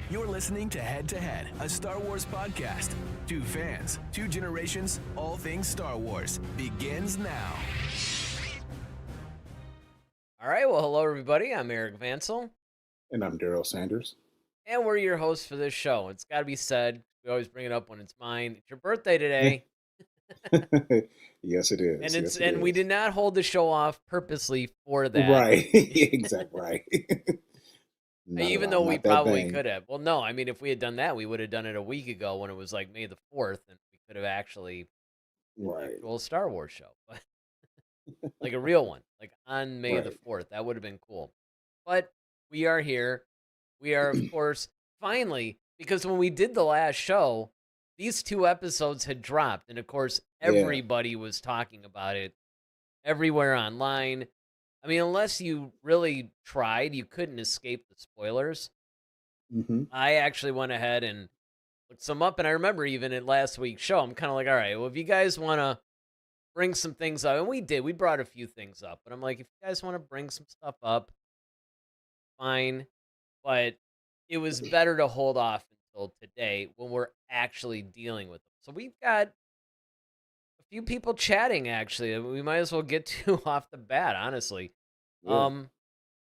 You're listening to Head to Head, a Star Wars podcast. Two fans, two generations, all things Star Wars begins now. All right, well, hello, everybody. I'm Eric Vansel. And I'm Daryl Sanders. And we're your hosts for this show. It's got to be said. We always bring it up when it's mine. It's your birthday today. Yes, it is. And we did not hold the show off purposely for that. Right. Exactly right. Even though we probably could have. Well, no, I mean, if we had done that, we would have done it a week ago when it was like May the 4th, and we could have actually right. an actual Star Wars show. But like a real one, like on May the 4th. That would have been cool. But we are here. We are, of course, finally, because when we did the last show, these 2 episodes had dropped. And, of course, everybody was talking about it everywhere online. I mean, unless you really tried, you couldn't escape the spoilers. Mm-hmm. I actually went ahead and looked some up. And I remember even at last week's show, I'm kind of like, all right, well, if you guys want to bring some things up, and we did, we brought a few things up. But I'm like, if you guys want to bring some stuff up, fine. But it was better to hold off until today when we're actually dealing with them. So we've got a few people chatting, actually. We might as well get to off the bat, honestly. Yeah.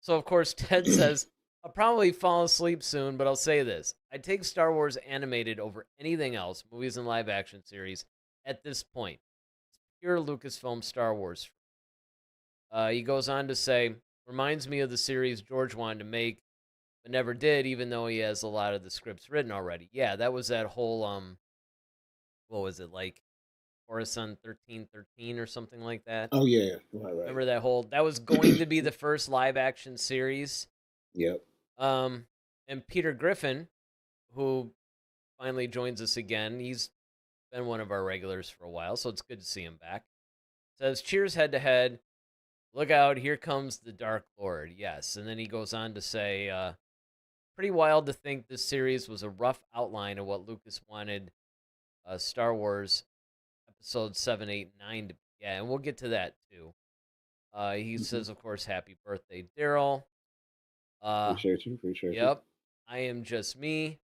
So, of course, Ted says, I'll probably fall asleep soon, but I'll say this. I'd take Star Wars animated over anything else, movies and live action series, at this point. It's pure Lucasfilm Star Wars. He goes on to say, reminds me of the series George wanted to make, but never did, even though he has a lot of the scripts written already. Yeah, that was that whole, what was it, like Coruscant 1313 or something like that? Oh, yeah. Right. Remember that was going to be the first live action series. Yep. And Peter Griffin, who finally joins us again, he's been one of our regulars for a while, so it's good to see him back. Says, cheers head to head. Look out, here comes the Dark Lord. Yes. And then he goes on to say, pretty wild to think this series was a rough outline of what Lucas wanted Star Wars episodes 7, 8, 9 to be. Yeah, and we'll get to that too. He says, of course, happy birthday, Daryl. Appreciate you. Yep. I am just me.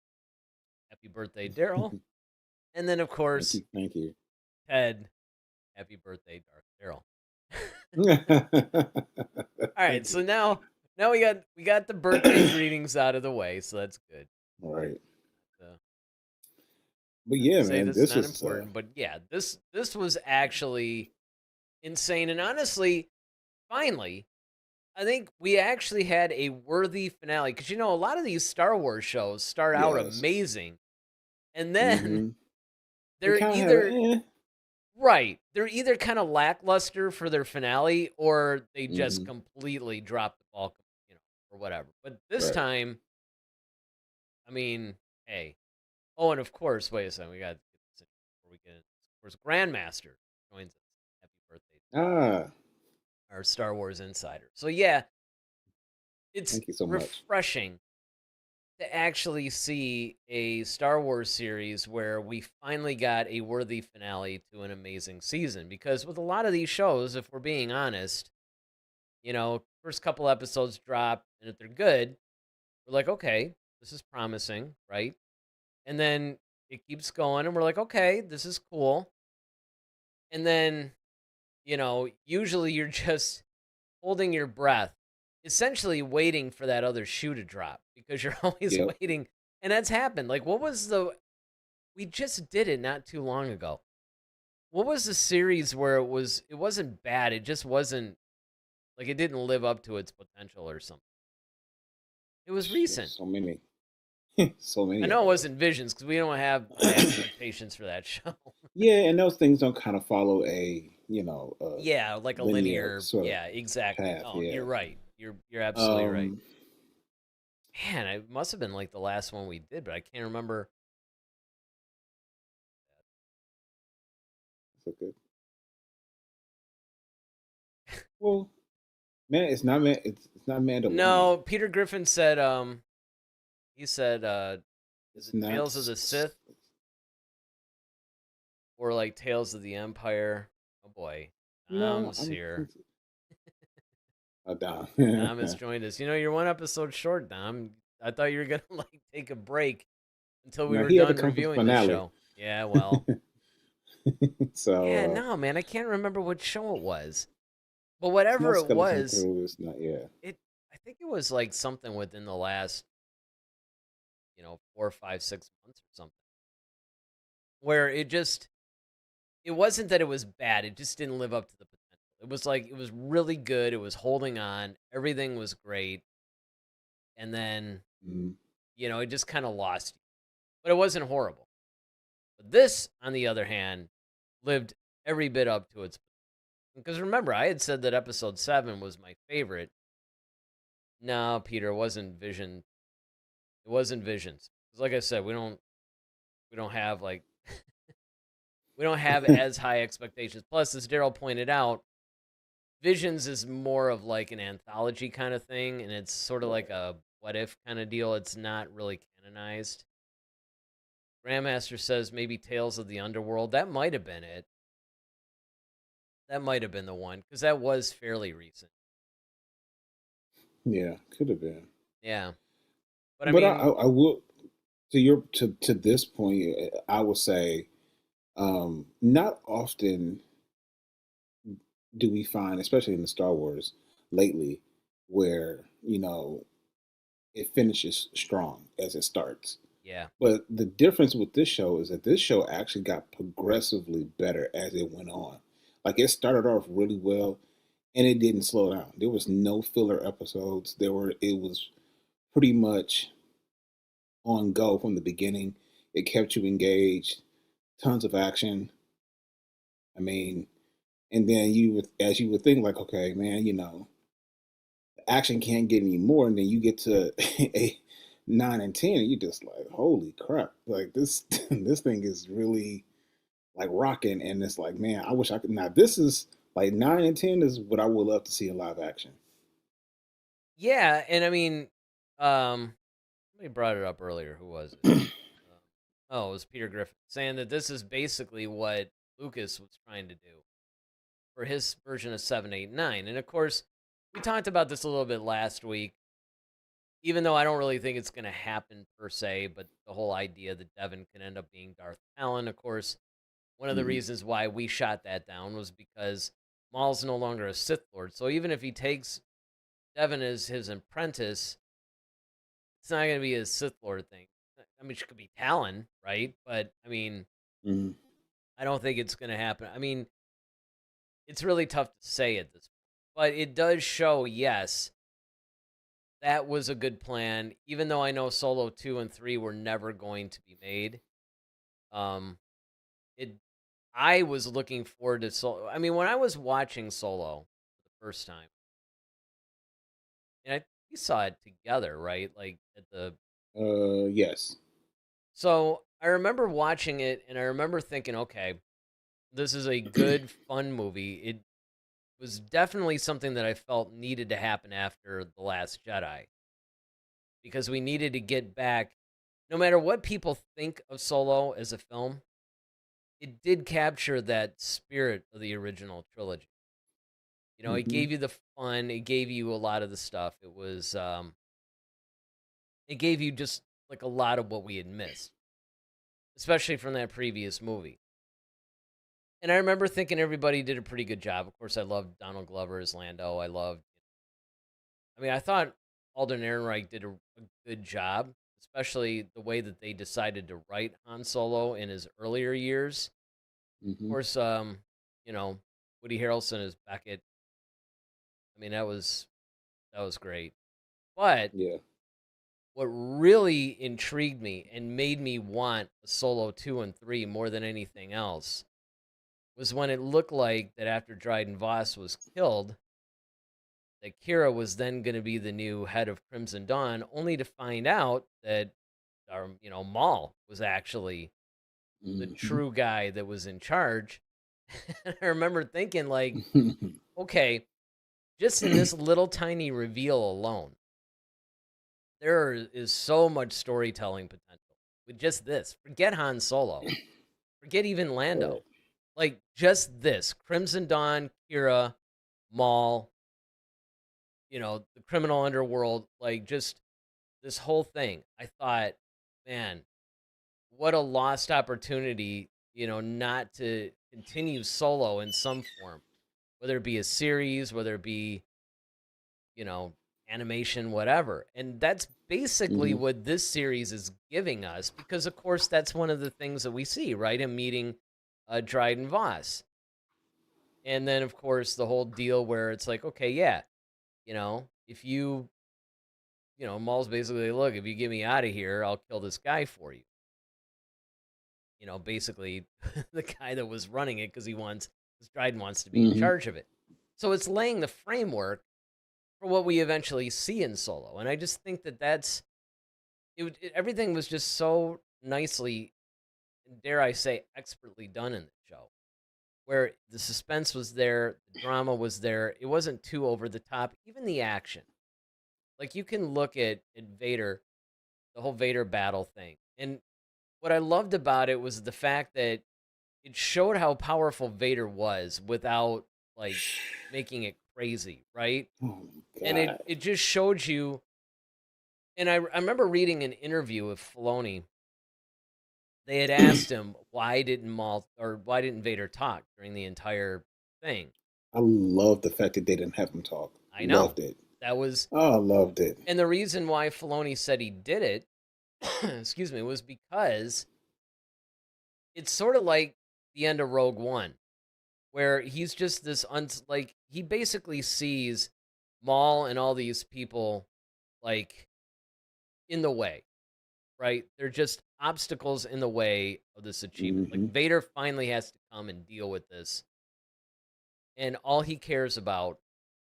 Happy birthday, Daryl. And then, of course, thank you. Ted. Happy birthday, Darth Daryl. All right, so now we got the birthday greetings out of the way, so that's good. All right. But yeah, man, this is not important. But yeah, this was actually insane, and honestly, finally, I think we actually had a worthy finale because a lot of these Star Wars shows start out amazing, and then they're either they're either kind of lackluster for their finale or they just completely drop the ball, or whatever. But this time, I mean, hey. Oh, and of course, wait a second. We got to get this in before we get in. Of course, Grandmaster joins us. Happy birthday. Our Star Wars insider. So, yeah, it's refreshing to actually see a Star Wars series where we finally got a worthy finale to an amazing season. Because with a lot of these shows, if we're being honest, first couple episodes drop, and if they're good, we're like, okay, this is promising, right? And then it keeps going, and we're like, okay, this is cool. And then, usually you're just holding your breath, essentially waiting for that other shoe to drop because you're always waiting. And that's happened. Like, we just did it not too long ago. What was the series where it wasn't bad, it just wasn't, like, it didn't live up to its potential or something? It was recent. So many. So many. I know it wasn't Visions because we don't have expectations for that show. Yeah, and those things don't kind of follow a like a linear sort of exactly. Path, oh, you're right. You're absolutely right. Man, it must have been like the last one we did, but I can't remember. So good. Well, man, it's not Mandalorian. No, Peter Griffin said he said is it Tales of the Sith? Or like Tales of the Empire. Oh boy. Dom's here. Dom. Dom has joined us. You're one episode short, Dom. I thought you were gonna like take a break until we Now were he had to done come for the reviewing this finale. show. Yeah, well, yeah, So no, man, I can't remember what show it was, but it's whatever not it skeleton was, crew. It's not. Yeah. it I think it was like something within the last 4, 5, 6 months or something, where it wasn't that it was bad. It just didn't live up to the potential. It was like it was really good. It was holding on. Everything was great, and then Mhm. it just kind of lost you. But it wasn't horrible. But this, on the other hand, lived every bit up to its. Because remember, I had said that episode 7 was my favorite. No, Peter, it wasn't Vision. It wasn't Visions. Because like I said, we don't have like we don't have as high expectations. Plus, as Daryl pointed out, Visions is more of like an anthology kind of thing, and it's sort of like Right. a what if kind of deal. It's not really canonized. Grandmaster says maybe Tales of the Underworld. That might have been it. That might have been the one because that was fairly recent. Yeah. Could have been. Yeah, but I But mean, I will to this point. I would say not often do we find, especially in the Star Wars lately, where it finishes strong as it starts. yeah, But the difference with this show is that this show actually got progressively better as it went on. Like it started off really well and it didn't slow down. There was no filler episodes. It was pretty much on go from the beginning. It kept you engaged, tons of action. I mean, and then as you would think like, okay, man, the action can't get any more, and then you get to a 9 and 10, and you're just like, holy crap! Like this, this thing is really like rocking, and it's like, man, I wish I could. Now this is like 9 and 10 is what I would love to see in live action. yeah, and I mean, somebody brought it up earlier. Who was it? Oh, it was Peter Griffin saying that this is basically what Lucas was trying to do for his version of 7, 8, 9. And of course, we talked about this a little bit last week, even though I don't really think it's going to happen per se, but the whole idea that Devin can end up being Darth Talon, of course, one of the Hmm. reasons why we shot that down was because Maul's no longer a Sith Lord. So even if he takes Devin as his apprentice, it's not going to be a Sith Lord thing. I mean, she could be Talon, right? But I mean, Hmm. I don't think it's going to happen. I mean, it's really tough to say at this point, but it does show, yes, that was a good plan. Even though I know Solo 2 and 3 were never going to be made, um, it. I was looking forward to Solo. I mean, when I was watching Solo for the first time, and we saw it together, right? Like at the. Yes. So I remember watching it, and I remember thinking, okay, this is a good, fun movie. It was definitely something that I felt needed to happen after The Last Jedi because we needed to get back. No matter what people think of Solo as a film, it did capture that spirit of the original trilogy. It Hmm. gave you the fun, it gave you a lot of the stuff. It gave you just like a lot of what we had missed, especially from that previous movie. And I remember thinking everybody did a pretty good job. Of course, I loved Donald Glover as Lando. I thought Alden Ehrenreich did a good job, especially the way that they decided to write Han Solo in his earlier years. Of Hmm. course, you know, Woody Harrelson as Beckett. I mean, that was great. But Yeah. what really intrigued me and made me want a Solo 2 and 3 more than anything else was when it looked like that after Dryden Voss was killed, that Kira was then going to be the new head of Crimson Dawn, only to find out that Maul was actually the Hmm. true guy that was in charge. I remember thinking, like, Hmm. okay, just in this little tiny reveal alone, there is so much storytelling potential with just this. Forget Han Solo, forget even Right. Lando. Like, just this Crimson Dawn, Kira, Maul, the criminal underworld, like, just this whole thing, I thought, man, what a lost opportunity, not to continue Solo in some form, whether it be a series, whether it be, you know, animation, whatever. And that's basically Hmm. what this series is giving us, because of course that's one of the things that we see, right? Him meeting Dryden Voss. And then of course the whole deal where it's like, okay, yeah, if Maul's basically, look, if you get me out of here, I'll kill this guy for you. Basically the guy that was running it, because Dryden wants to be in Hmm. charge of it. So it's laying the framework for what we eventually see in Solo. And I just think that everything was just so nicely, dare I say, expertly done in the show, where the suspense was there, the drama was there. It wasn't too over the top, even the action. Like, you can look at Vader, the whole Vader battle thing. And what I loved about it was the fact that it showed how powerful Vader was without, like, making it crazy, right? Oh my And it God. it just showed you. And I remember reading an interview with Filoni. They had asked him, why didn't Vader talk during the entire thing? I love the fact that they didn't have him talk. I know Loved it. that was, Oh, I loved it. and the reason why Filoni said he did it, excuse me, was because it's sort of like the end of Rogue One, where he's just like, he basically sees Maul and all these people, like, in the way, right? They're just obstacles in the way of this achievement. Like, Hmm. Vader finally has to come and deal with this, and all he cares about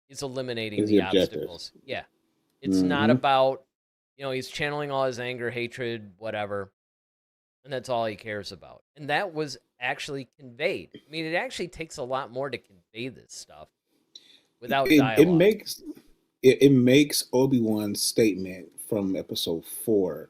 is eliminating Is the the objective. obstacles. Yeah. It's not Hmm. about, he's channeling all his anger, hatred, whatever, and that's all he cares about. And that was actually conveyed. I mean, it actually takes a lot more to convey this stuff without It dialogue. makes Obi-Wan's statement from episode 4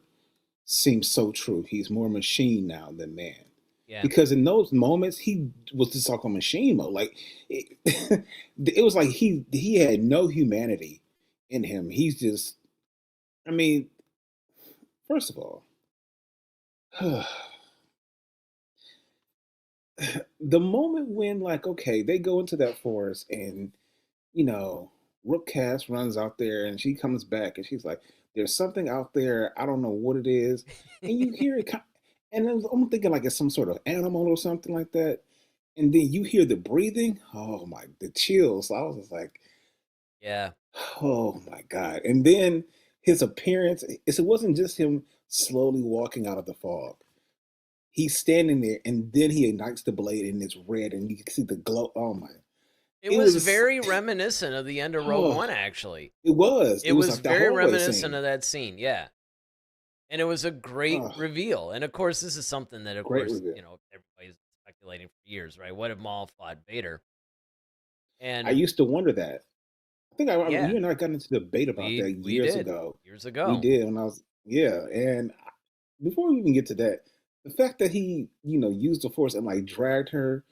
seem so true. He's more machine now than man. Yeah. Because in those moments he was just like a machine mode. Like it, it was like he had no humanity in him. He's just, I mean, first of all, the moment when, like, okay, they go into that forest and you know, Rook Cass runs out there and she comes back and she's like, "There's something out there. I don't know what it is." And you hear it, and then I'm thinking like it's some sort of animal or something like that. And then you hear the breathing. Oh my, the chills. I was just like, Yeah. oh my God. And then his appearance. It wasn't just him slowly walking out of the fog. He's standing there, and then he ignites the blade, and it's red, and you can see the glow. Oh my! It It was was. very reminiscent of the end of Rogue One, Oh, actually. it was. It It was was like the very hallway reminiscent scene. of that scene, yeah. And it was a great Oh, reveal. And of course, this is something that, of great course, reveal. everybody's speculating for years, right? What if Maul fought Vader? I And used to wonder that. I think yeah, you and I got into debate about that we years did ago. years We ago. did when I was, yeah. And before we even get to that, the fact that he used the force and like dragged her,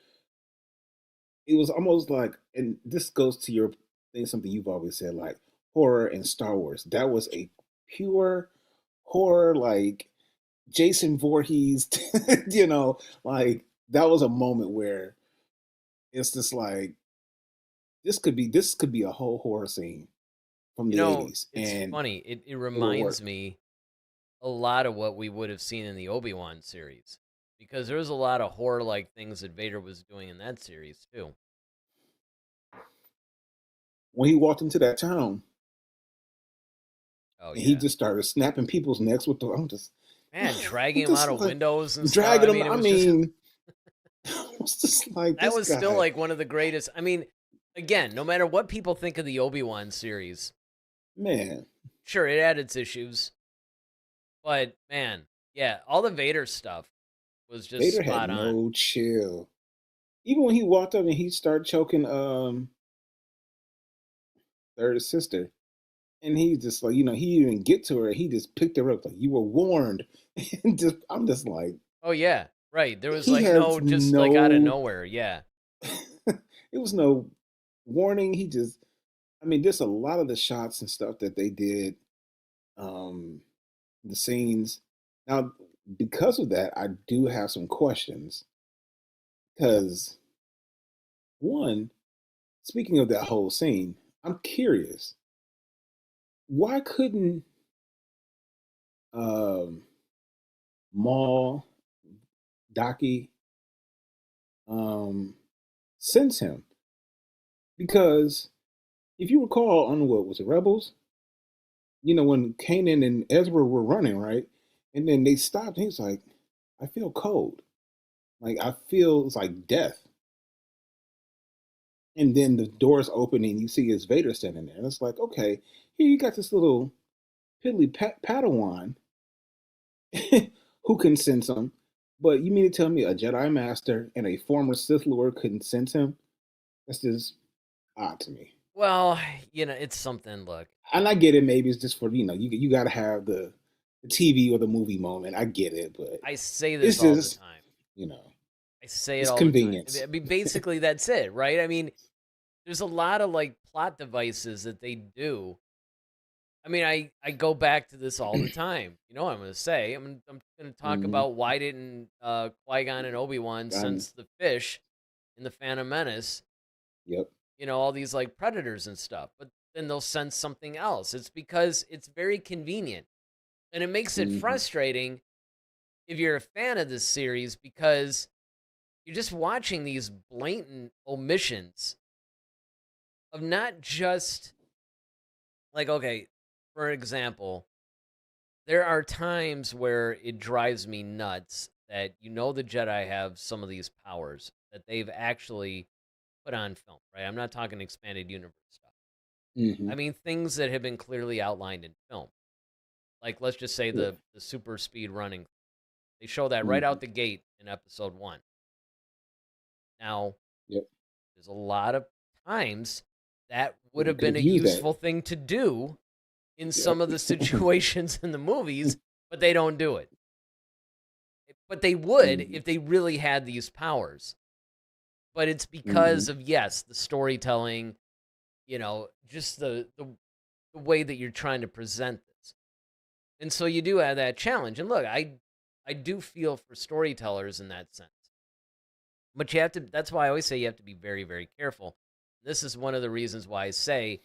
it was almost like, and this goes to your thing, something you've always said, like horror and Star Wars. That was a pure horror, like Jason Voorhees, like that was a moment where it's just like this could be a whole horror scene from the 80s, It's and funny. It it will reminds work. me a lot of what we would have seen in the Obi-Wan series, because there was a lot of horror-like things that Vader was doing in that series too. When he walked into that town Oh and he yeah. just started snapping people's necks with the, Man, I'm dragging him out just of like windows and stuff. dragging I him. mean, it I was just mean, I was just like that this was still guy, like one of the greatest. I mean, again, no matter what people think of the Obi-Wan series, man. sure, it had its issues, but man, yeah, all the Vader stuff was just Vader had spot on. no chill. Even when he walked up and he started choking third sister, and he just like he didn't even get to her. He just picked her up like you were warned, and just I'm just like Oh yeah, right. There was he like has no, just like out of no. nowhere. Yeah, It was no warning. He just, I mean, there's a lot of the shots and stuff that they did. Um, the scenes. Now, because of that, I do have some questions. Because one, speaking of that whole scene, I'm curious. Why couldn't um, Maul, Daki, um, sense him? Because if you recall on what was it, Rebels, when Kanan and Ezra were running, right? And then they stopped, and he's like, I feel cold. Like I feel it's like death. And then the doors open and you see his Vader standing there. And it's like, okay, here you got this little piddly Padawan who can sense him. But you mean to tell me a Jedi Master and a former Sith Lord couldn't sense him? That's just odd to me. Well, it's something. Look, And I get it. Maybe it's just for you got to have the TV or the movie moment. I get it, but I say it's this all the just time. you know I say it it's all the time. convenience. I mean, basically, that's it, right? I mean, there's a lot of like plot devices that they do. I mean, I go back to this all the time. You know what I'm going to say? I'm going to talk Hmm. about why didn't Qui-Gon and Obi-Wan Done. sense the fish in the Phantom Menace? Yep. All these like predators and stuff, but then they'll sense something else. It's because it's very convenient, and it makes it Hmm. frustrating if you're a fan of this series because you're just watching these blatant omissions of not just like, okay, for example, there are times where it drives me nuts that the Jedi have some of these powers that they've actually put on film, right? I'm not talking expanded universe stuff. I Hmm. mean things that have been clearly outlined in film. Like let's just say Yeah. the super speed running. They show that right Hmm. out the gate in episode 1. Now, Yep. there's a lot of times that would They have could been have a used that. useful thing to do in some Yep. of the situations in the movies, but they don't do it. But they would Hmm. if they really had these powers. But it's Hmm. because of, yes, the storytelling, just the way that you're trying to present this. And so you do have that challenge. And look, I do feel for storytellers in that sense. But you have to that's why I always say you have to be very, very careful. This is one of the reasons why I say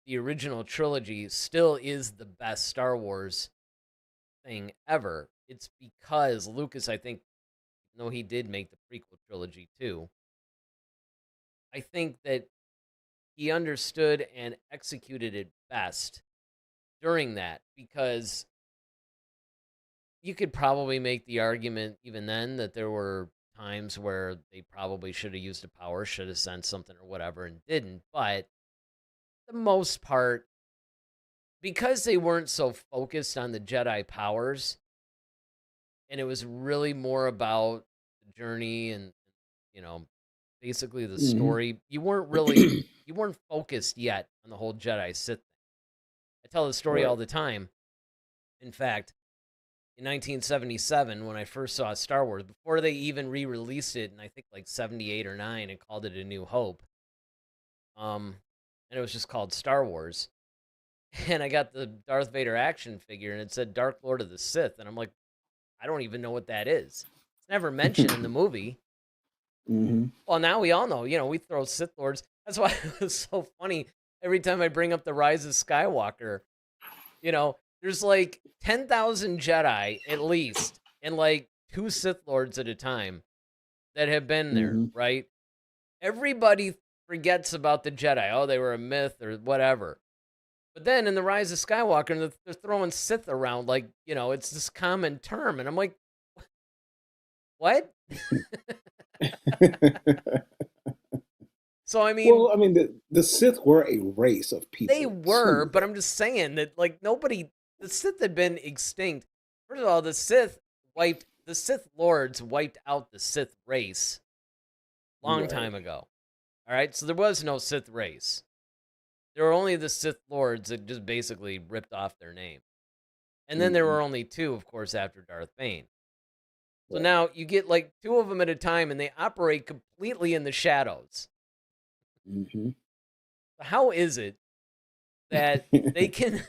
the original trilogy still is the best Star Wars thing ever. It's because Lucas, I think, no, he did make the prequel trilogy too. I think that he understood and executed it best during that because you could probably make the argument even then that there were times where they probably should have used a power, should have sent something or whatever and didn't. But the most part, because they weren't so focused on the Jedi powers, and it was really more about the journey and you know basically the Hmm. story. You weren't focused yet on the whole Jedi Sith thing. I tell the story all Right. the time. In fact, in 1977, when I first saw Star Wars, before they even re-released it, and I think like 78 or 9, and called it A New Hope, um, and it was just called Star Wars. And I got the Darth Vader action figure, and it said Dark Lord of the Sith, and I'm like, I don't even know what that is. It's never mentioned in the movie. Hmm. Well, now we all know, we throw Sith Lords. That's why it was so funny. Every time I bring up the Rise of Skywalker, there's like 10,000 Jedi at least, and like 2 Sith Lords at a time that have been there, Hmm. right? Everybody forgets about the Jedi. Oh, they were a myth or whatever. But then in the Rise of Skywalker, they're throwing Sith around like, it's this common term. And I'm like, what? So, I mean, Well, I mean, the Sith were a race of they people were, too, but though. I'm just saying that like the Sith had been extinct. First of all, the Sith Lords wiped out the Sith race long Right. time ago. All right, so there was no Sith race. There were only the Sith Lords that just basically ripped off their name. And then there Hmm. were only 2, of course, after Darth Bane. So Right. now you get like 2 of them at a time and they operate completely in the shadows. Hmm. How is it that they can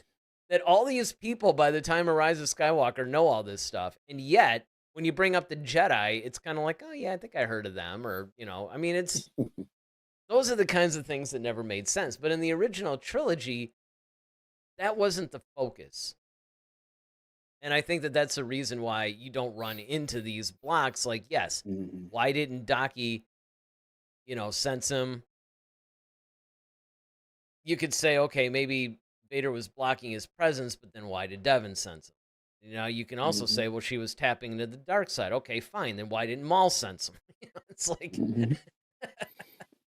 that all these people by the time of Rise of Skywalker know all this stuff, and yet when you bring up the Jedi, it's kind of like, oh yeah, I think I heard of them, or I mean, it's those are the kinds of things that never made sense. But in the original trilogy, that wasn't the focus. And I think that that's the reason why you don't run into these blocks. Like, yes, Mhm. why didn't Daki, sense him? You could say, okay, maybe Vader was blocking his presence, but then why did Devin sense him? You can also Mhm. say, well, she was tapping into the dark side. Okay, fine. Then why didn't Maul sense him? It's like Mhm.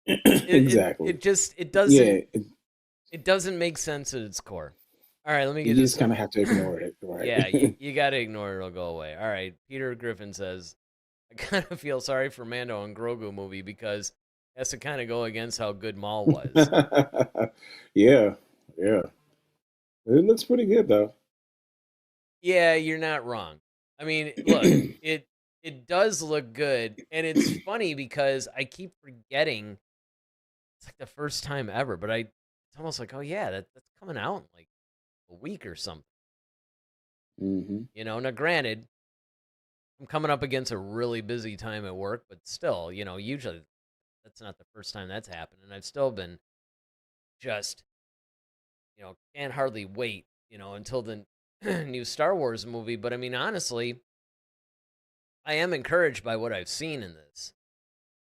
it, it Exactly. it just it Yeah, doesn't it doesn't make sense at its core. All right, let me get you to just kind some. of have to ignore it, right? Yeah, you got to ignore it; it'll go away. All right, Peter Griffin says, I kind of feel sorry for Mando and Grogu movie because it has to kind of go against how good Maul was. Yeah, yeah. It looks pretty good though. Yeah, you're not wrong. I mean, look, it does look good, and it's funny because I keep forgetting it's like the first time ever, but it's almost like, oh yeah, that's coming out in like a week or something. Hmm. Now granted, I'm coming up against a really busy time at work, but still, usually that's not the first time that's happened, and I've still been just, can't hardly wait, until the new Star Wars movie. But I mean, honestly, I am encouraged by what I've seen in this.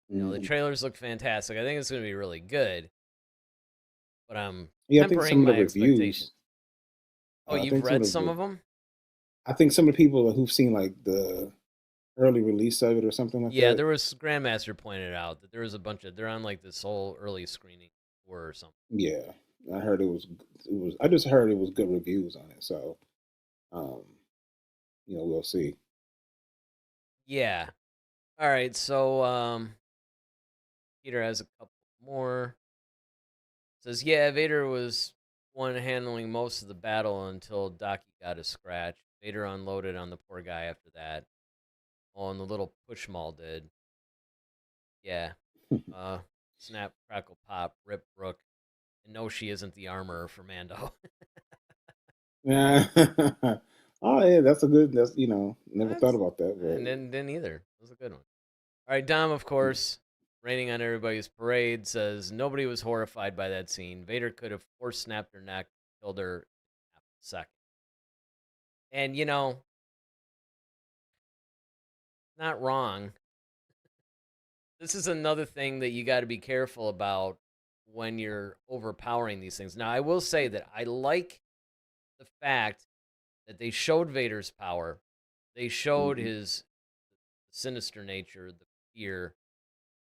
The Hmm. trailers look fantastic. I think it's going to be really good, but I'm Yeah, I think tempering some of the my expectations. reviews. Oh, I you've think some read of some the. of them? I think some of the people who've seen like the early release of it or something like Yeah, that. there was Grandmaster pointed out that there was a bunch of they're on like this whole early screening tour or something. Yeah, I heard it was. It was. I just heard it was good reviews on it. So, um, we'll see. Yeah. All right, so Peter has a couple more. Says, yeah, Vader was one handling most of the battle until Daki got a scratch. Vader unloaded on the poor guy after that. Oh, and the little push Maul did. Yeah. Uh, snap, crackle, pop, rip, Rook. And no, she isn't the armorer for Mando. Yeah. Oh yeah, that's a good. That's never thought That's about that, and but then either. That was a good one. All right, Dom, of course, raining on everybody's parade, says nobody was horrified by that scene. Vader could have force snapped her neck, killed her in half a second. And not wrong. This is another thing that you got to be careful about when you're overpowering these things. Now, I will say that I like the fact that they showed Vader's power. They showed mhm. his sinister nature, the fear,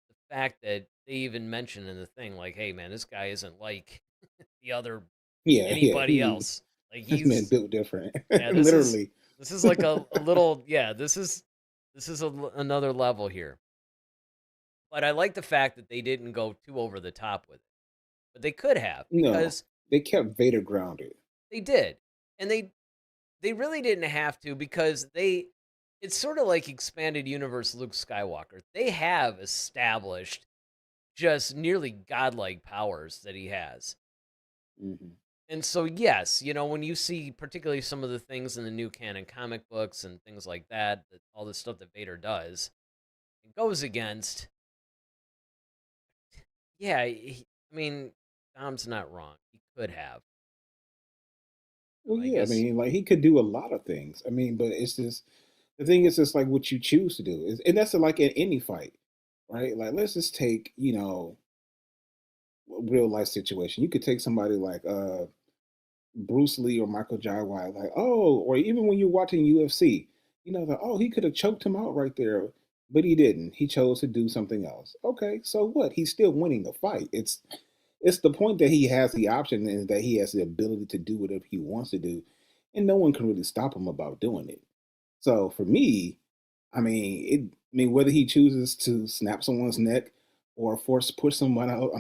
the fact that they even mentioned in the thing, like, hey, man, this guy isn't like the other Yeah, yeah. anybody else. Like, This man he's, built different, yeah, literally. this is like a little, yeah, this is another level here. But I like the fact that they didn't go too over the top with it. But they could have No, because they kept Vader grounded. they did. And they really didn't have to because it's sort of like expanded universe Luke Skywalker. They have established just nearly godlike powers that he has. Hmm. And so yes, when you see particularly some of the things in the new canon comic books and things like that, all the stuff that Vader does, it goes against. Yeah, I mean, Dom's not wrong. He could have. Well, I yeah, I guess mean, like he could do a lot of things. I mean, but it's just the thing is just like what you choose to do, and that's like in any fight, right? Like let's just take a real life situation. You could take somebody like Bruce Lee or Michael Jai White, like, oh, or even when you're watching UFC, that, oh, he could have choked him out right there, but he didn't. He chose to do something else. Okay, so what? He's still winning the fight. It's the point that he has the option and that he has the ability to do whatever he wants to do, and no one can really stop him about doing it. So for me, whether he chooses to snap someone's neck or force push someone out,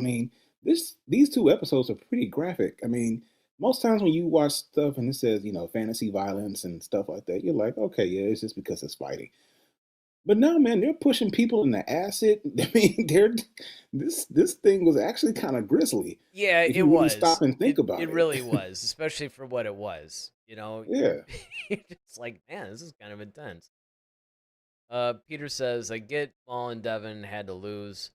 these two episodes are pretty graphic. I mean, most times when you watch stuff and it says, fantasy violence and stuff like that, you're like, okay, yeah, it's just because it's fighting. But no, man, they're pushing people in the acid. I mean, they're this thing was actually kind of grisly Yeah, if it you really was. stop and think It about it. really was, especially for what it was. You know, Yeah. you're just like, man, this is kind of intense. Peter says, I get Maul and Devin had to lose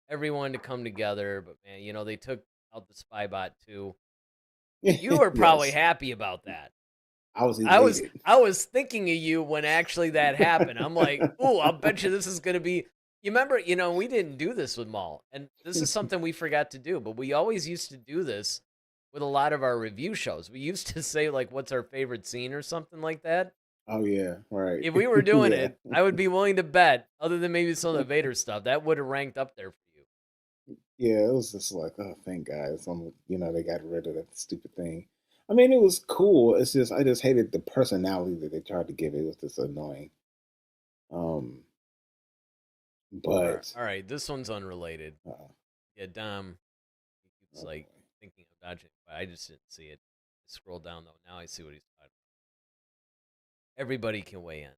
everyone to come together, but man, they took out the spy bot too. You were probably Yes. happy about that. I was I was elated. I was thinking of you when actually that happened. I'm like, "Ooh, I'll bet you this is going to be." You remember, we didn't do this with Maul, and this is something we forgot to do, but we always used to do this with a lot of our review shows. We used to say like, "What's our favorite scene?" or something like that. Oh yeah, right. If we were doing Yeah. it, I would be willing to bet, other than maybe some of the Vader stuff, that would have ranked up there for you. Yeah, it was just like, oh, thank God, they got rid of that stupid thing. I mean, it was cool. It's just I just hated the personality that they tried to give it. It was just annoying. Um, but All right, this one's unrelated. uh, Yeah, Dom, he keeps oh like boy. thinking of dodging, but I just didn't see it. Scroll down though. Now I see what he's talking about. Everybody can weigh in.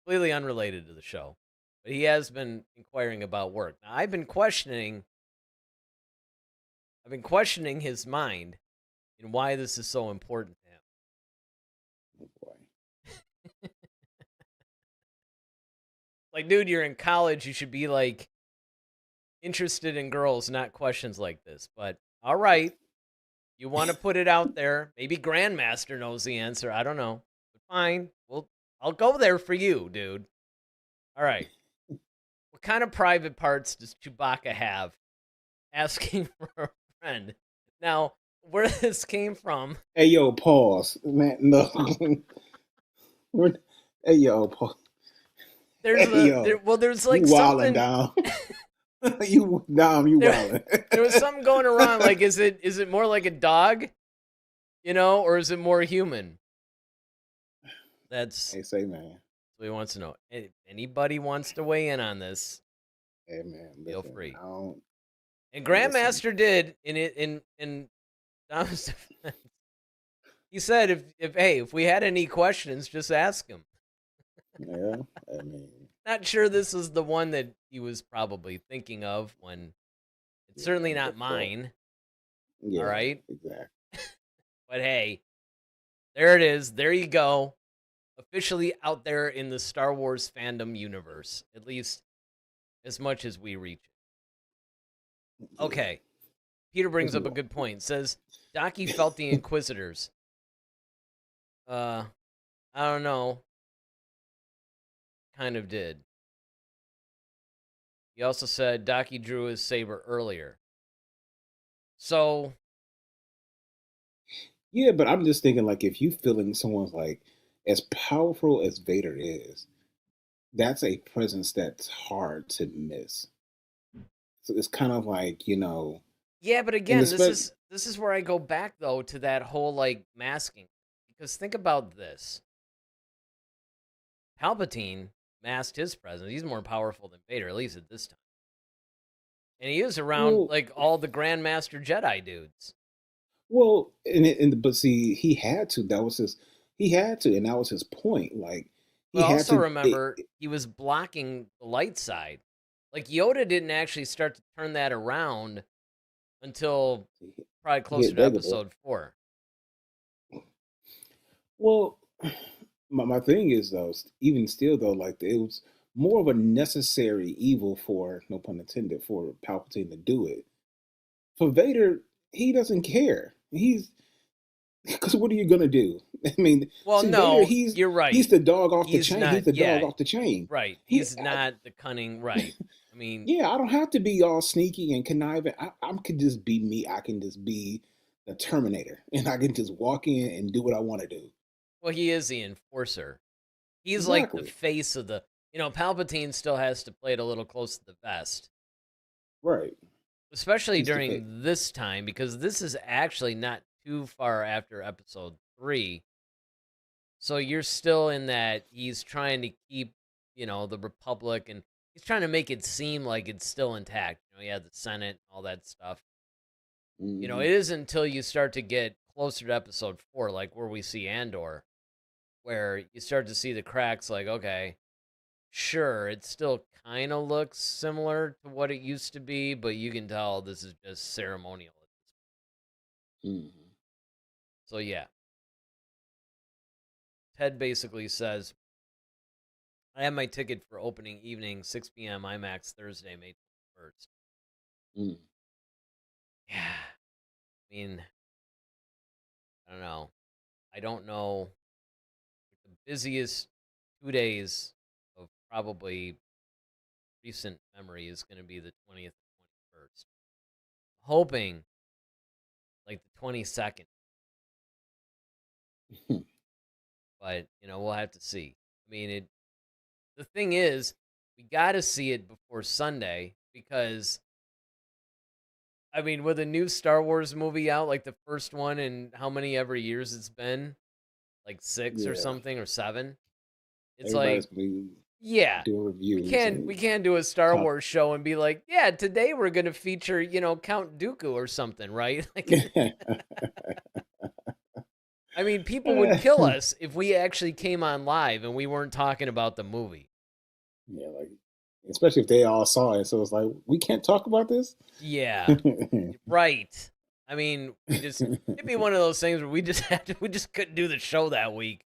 Completely unrelated to the show, but he has been inquiring about work. Now I've been questioning his mind and why this is so important to him. Oh boy. Like, dude, you're in college. You should be like interested in girls, not questions like this. But all right, you want to put it out there. Maybe Grandmaster knows the answer. I don't know. But fine. I'll go there for you, dude. All right. What kind of private parts does Chewbacca have? Asking for a friend. Now, where this came from, Hey yo, pause, man. No. Hey yo, pause. there's Hey yo, there's you like wilding something down. You Dom, you there, wilding. there was something going around. Like, is it more like a dog, or is it more human? That's Hey, say man. what he wants to know. If anybody wants to weigh in on this, Hey man, feel listen. free. I don't And listen. Grandmaster did in Dom's defense. He said, if we had any questions, just ask him. Yeah, I mean, Not sure this is the one that he was probably thinking of when it's yeah, certainly the not fuck. mine. All Yeah, right. exactly. But hey, there it is. There you go. Officially out there in the Star Wars fandom universe, at least as much as we reach it. Yeah, Okay. Peter let's brings up move a on. good point. Says Docky felt the Inquisitors. Uh, I don't know. Kind of did. He also said Docky drew his saber earlier. So Yeah, but I'm just thinking like if you feeling someone's like as powerful as Vader is, that's a presence that's hard to miss. So it's kind of like, yeah, but and again, this especially, is this is where I go back though to that whole like masking. Because think about this. Palpatine masked his presence. He's more powerful than Vader, at least at this time. And he is around well, like all the Grandmaster Jedi dudes. but see, he had to. He had to, and that was his point. Like he But had also to. remember, he was blocking the light side. Like Yoda didn't actually start to turn that around until probably He closer hit to Dagobah. episode 4. Well, my thing is though, even still though, like it was more of a necessary evil for no pun intended for Palpatine to do it. For Vader, he doesn't care. He's because what are you gonna do? I mean, Well, see, Vader, no, he's you're he's right. the dog off the He's chain. not, He's the dog yeah, off the chain. right. He, He's not the cunning, right. I mean, yeah, I don't have to be all sneaky and conniving. I can just be me. I can just be the Terminator, and I can just walk in and do what I want to do. well, he is the enforcer. He's like the Exactly. face of the, Palpatine still has to play it a little close to the vest, Right. especially He's the face. during this time, because this is actually not too far after episode 3. So you're still in that he's trying to keep, the Republic, and he's trying to make it seem like it's still intact. He had the Senate and all that stuff. Hmm. It isn't until you start to get closer to episode 4, like where we see Andor, where you start to see the cracks, like, okay, sure, it still kind of looks similar to what it used to be, but you can tell this is just ceremonial. Mhm. So yeah, Ted basically says, "I have my ticket for opening evening, 6 p.m. IMAX Thursday, May 1st." Mm. Yeah, I mean, I don't know. I don't know. The busiest 2 days of probably recent memory is going to be the 20th and 21st. Hoping like the 22nd, but we'll have to see. I mean, the thing is, we got to see it before Sunday because I mean, with a new Star Wars movie out, like the first one in how many ever years it's been, like 6 or Yeah, something or 7. It's everybody's like, been yeah, doing we reviews can't and we can't do a Star talk. Wars show and be like, yeah, today we're gonna feature Count Dooku or something, right? Like, I mean, people would kill us if we actually came on live and we weren't talking about the movie. Yeah, like especially if they all saw it, so it's like we can't talk about this. Yeah, right. I mean, it'd be one of those things where we just couldn't do the show that week.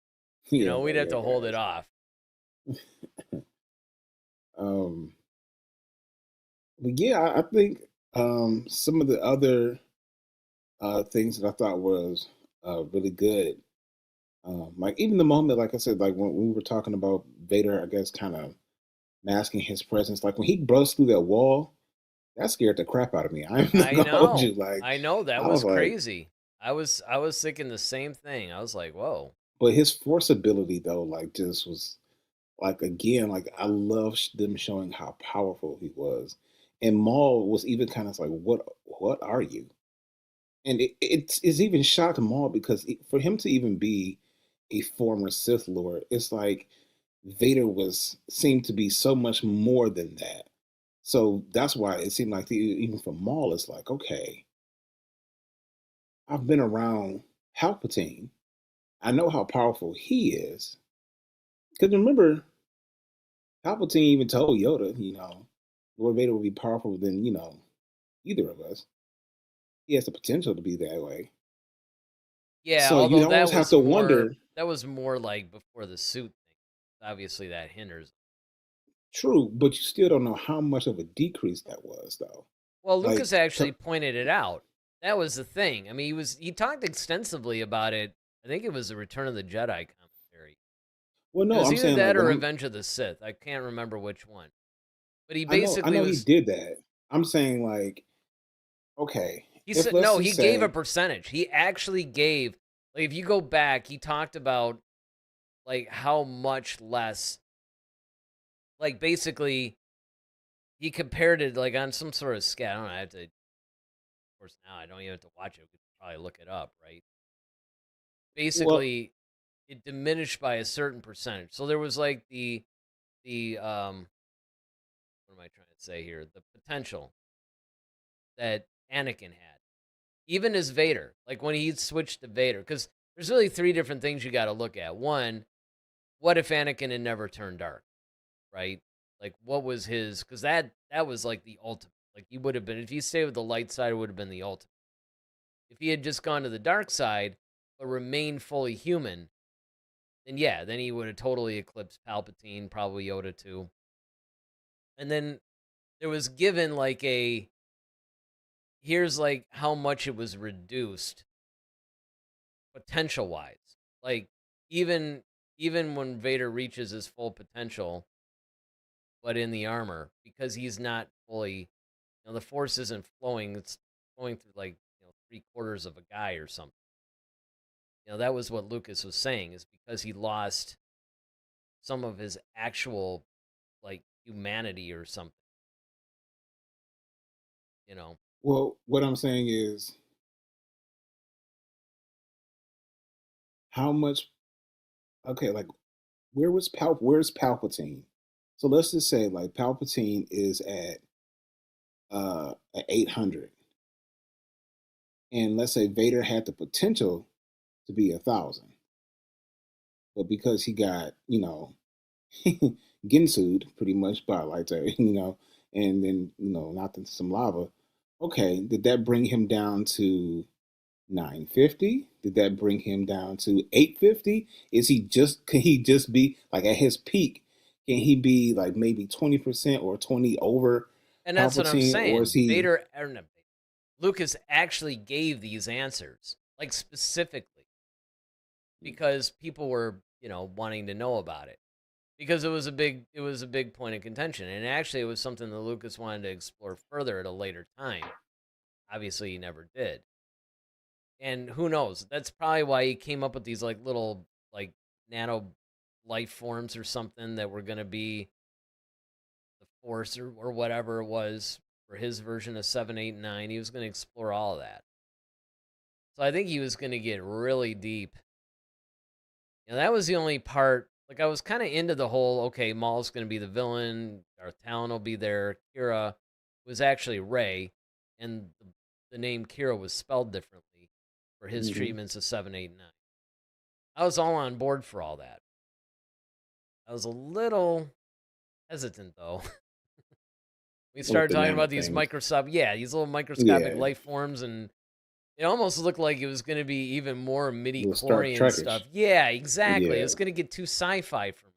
Yeah, We'd have yeah, to hold it guys. off. Um, but yeah, I think some of the other things that I thought was really good, like even the moment, like I said, like when we were talking about Vader, I guess kind of masking his presence, like when he burst through that wall, that scared the crap out of me. I'm not I gonna hold know. you. Like I know that I was was like, crazy. I was thinking the same thing. I was like, "Whoa." but his force ability though, like just was like again, like I love them showing how powerful he was. And Maul was even kind of like, what are you? And it's even shocked Maul because for him to even be a former Sith Lord, it's like Vader was seemed to be so much more than that. So that's why it seemed like even for Maul, it's like, okay, I've been around Palpatine. I know how powerful he is. Because remember, Palpatine even told Yoda, Lord Vader will be powerful than, either of us. He has the potential to be that way. Yeah, So you although almost have to wonder, that was more like before the suit thing. Obviously that hinders. true, but you still don't know how much of a decrease that was, though. Well, Like, Lucas actually pointed it out. That was the thing. I mean, he talked extensively about it. I think it was the Return of the Jedi commentary. well, It no, was I'm either saying like that when or Revenge of the Sith. I can't remember which one. But he I basically know he was did that. I'm saying like, okay, he if said let's no, just he gave a say, percentage. He actually gave, like, if you go back, he talked about like how much less, like, basically he compared it like on some sort of scale. I don't know, I have to, of course now I don't even have to watch it. We could probably look it up, right? well, Basically it diminished by a certain percentage. So there was like the what am I trying to say here? The potential that Anakin had, even as Vader, like when he switched to Vader, because there's really three different things you got to look at. One, what if Anakin had never turned dark, right? Like what was his? Because that was like the ultimate. Like he would have been, if he stayed with the light side, it would have been the ultimate. If he had just gone to the dark side but remained fully human, then yeah, then he would have totally eclipsed Palpatine, probably Yoda too. And then there was given like a, here's like how much it was reduced potential wise. Like even even when Vader reaches his full potential, but in the armor, because he's not fully, the force isn't flowing, it's flowing through like, 3/4 of a guy or something. That was what Lucas was saying, is because he lost some of his actual like humanity or something, you know. well, what I'm saying is how much. Okay, like where's Palpatine? So let's just say like Palpatine is at 800, and let's say Vader had the potential to be 1,000, but because he got Ginsued pretty much by a lightsaber, and then knocked into some lava. Okay, did that bring him down to 950? Did that bring him down to 850? Can he just be like at his peak? Can he be like maybe 20% or 20 over And that's what I'm Palpatine, or is saying. he? Vader, or no, Lucas actually gave these answers, like specifically, because people were, wanting to know about it. Because it was a big point of contention. And actually it was something that Lucas wanted to explore further at a later time. Obviously he never did. And who knows? That's probably why he came up with these like little like nano life forms or something that were gonna be the force or whatever it was for his version of 789. He was gonna explore all of that. So I think he was gonna get really deep. That was the only part. Like I was kind of into the whole okay, Maul's gonna be the villain, Darth Talon will be there, Kira was actually Rey, and the name Kira was spelled differently for his Mhm. treatments of 789. I was all on board for all that. I was a little hesitant though. We With started the talking nano about these things, these little microscopic yeah, life forms, and it almost looked like it was going to be even more a little Star midi-chlorian stuff. Trekish. Yeah, exactly. It Yeah. was going to get too sci-fi for me.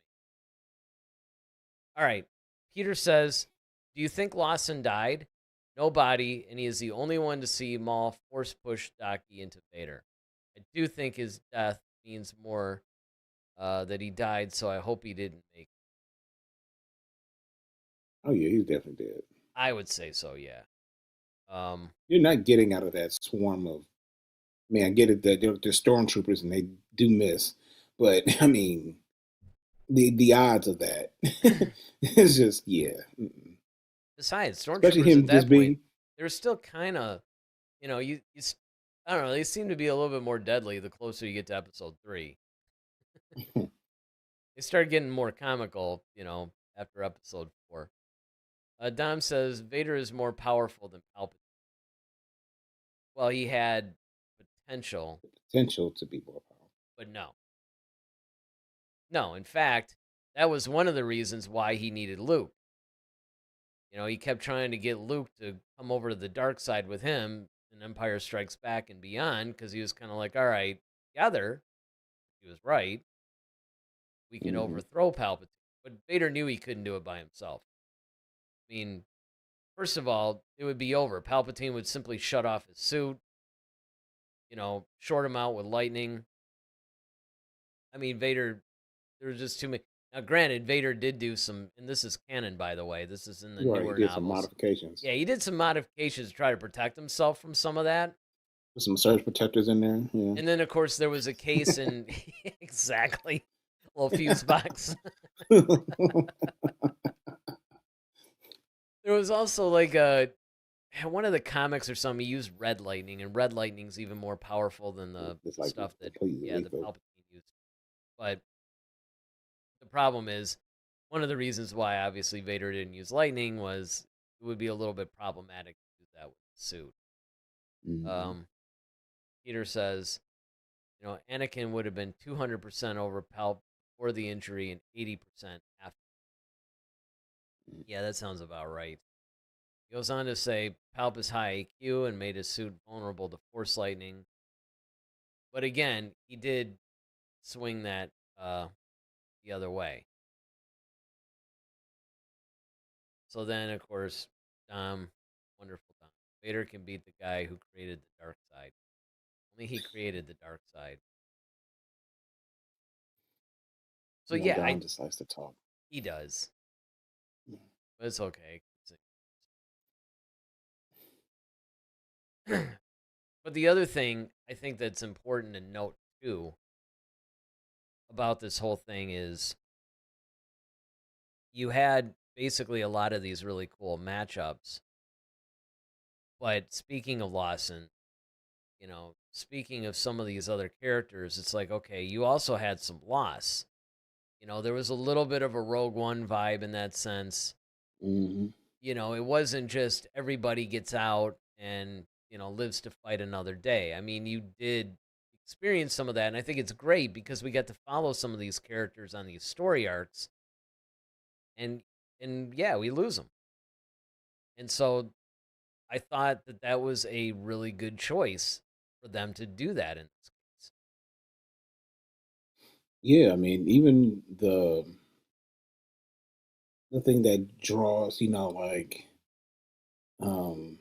All right. Peter says, do you think Lawson died? No body, and he is the only one to see Maul force push Daki into Vader. I do think his death means more that he died, so I hope he didn't make it. Oh yeah, he's definitely dead. I would say so, yeah. Um, You're not getting out of that swarm of. I mean, I get it that they're stormtroopers and they do miss, but I mean, the odds of that is just yeah. Besides, Especially stormtroopers at him that just point, being. they're still kind of, I don't know, they seem to be a little bit more deadly the closer you get to episode 3. They start getting more comical, after episode 4. Dom says Vader is more powerful than Palpatine. Well, he had potential, Potential to be more powerful. but no. No, in fact, that was one of the reasons why he needed Luke. He kept trying to get Luke to come over to the dark side with him in Empire Strikes Back and beyond, because he was kind of like, all right, together, he was right, we can Hmm. overthrow Palpatine. But Vader knew he couldn't do it by himself. I mean, first of all, it would be over. Palpatine would simply shut off his suit, short him out with lightning. I mean, Vader, there was just too many. Now, granted, Vader did do some, and this is canon, by the way. This is in the Right, he newer did some novels. modifications. Yeah, he did some modifications to try to protect himself from some of that. With some surge protectors in there. Yeah. And then, of course, there was a case in exactly a little fuse box. There was also like one of the comics or something. He used red lightning, and red lightning's even more powerful than the It's like stuff that completely the lethal. Palpatine used. But the problem is, one of the reasons why obviously Vader didn't use lightning was it would be a little bit problematic to use that with the suit. Hmm. Um, Peter says, Anakin would have been 200% over Palp before the injury and 80% after. Yeah, that sounds about right. He goes on to say Palp is high IQ and made his suit vulnerable to force lightning. But again, he did swing that the other way. So then, of course, Dom, wonderful Dom. Vader can beat the guy who created the dark side. Only he created the dark side. So yeah, Don just likes to talk. he does. Yeah. But it's okay. But the other thing I think that's important to note too about this whole thing is you had basically a lot of these really cool matchups. But speaking of Lawson, speaking of some of these other characters, it's like, okay, you also had some loss. There was a little bit of a Rogue One vibe in that sense. Hmm. It wasn't just everybody gets out and, lives to fight another day. I mean, you did experience some of that, and I think it's great because we get to follow some of these characters on these story arcs and yeah, we lose him. And so I thought that that was a really good choice for them to do that in this case. Yeah, I mean, even the thing that draws, um,